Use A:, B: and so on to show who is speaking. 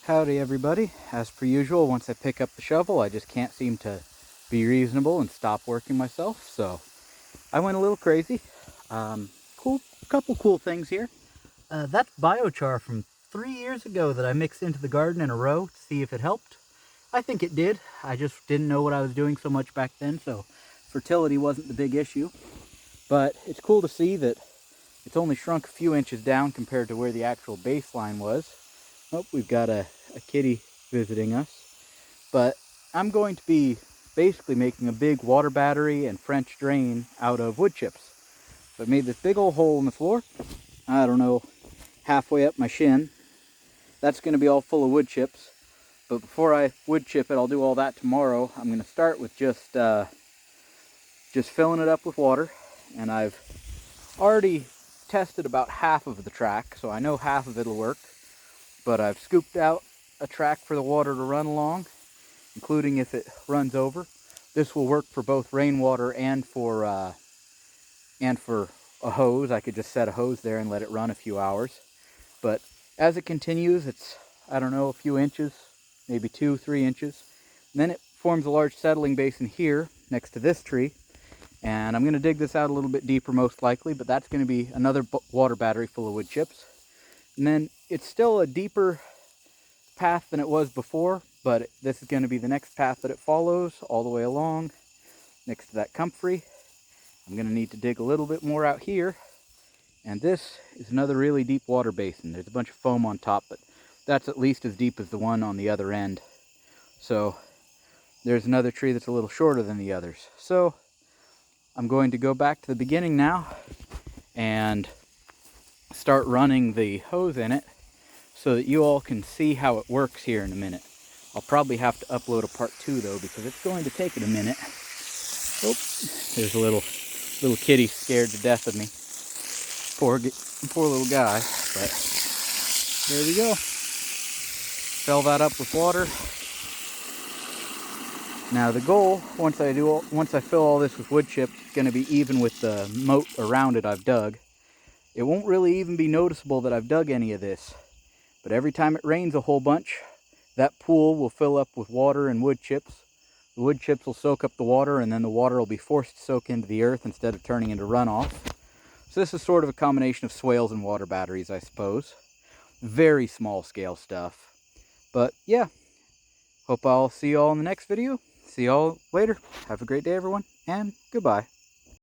A: Howdy everybody. As per usual, once I pick up the shovel, I just can't seem to be reasonable and stop working myself, so I went a little crazy. Couple cool things here. That's biochar from 3 years ago that I mixed into the garden in a row to see if it helped. I think it did. I just didn't know what I was doing so much back then, so fertility wasn't the big issue. But it's cool to see that it's only shrunk a few inches down compared to where the actual baseline was. Oh, we've got a kitty visiting us. But I'm going to be basically making a big water battery and French drain out of wood chips. So I made this big old hole in the floor. I don't know, halfway up my shin. That's going to be all full of wood chips. But before I wood chip it, I'll do all that tomorrow. I'm going to start with just filling it up with water. And I've already tested about half of the track, so I know half of it'll work. But I've scooped out a track for the water to run along, including if it runs over. This will work for both rainwater and for a hose. I could just set a hose there and let it run a few hours. But as it continues, it's, I don't know, a few inches, maybe 2-3 inches. And then it forms a large settling basin here next to this tree. And I'm going to dig this out a little bit deeper most likely, but that's going to be another water battery full of wood chips. And then it's still a deeper path than it was before, but this is going to be the next path that it follows all the way along next to that comfrey. I'm going to need to dig a little bit more out here. And this is another really deep water basin. There's a bunch of foam on top, but that's at least as deep as the one on the other end. So there's another tree that's a little shorter than the others. So I'm going to go back to the beginning now and start running the hose in it so that you all can see how it works here in a minute. I'll probably have to upload a part 2 though, because it's going to take it a minute. Oh, there's a little kitty scared to death of me. Poor little guy, but there we go. Fill that up with water. Now the goal, once I fill all this with wood chips, it's going to be even with the moat around it I've dug. It won't really even be noticeable that I've dug any of this. But every time it rains a whole bunch, that pool will fill up with water and wood chips. The wood chips will soak up the water, and then the water will be forced to soak into the earth instead of turning into runoff. So this is sort of a combination of swales and water batteries, I suppose. Very small scale stuff. But yeah, hope I'll see you all in the next video. See you all later. Have a great day, everyone, and goodbye.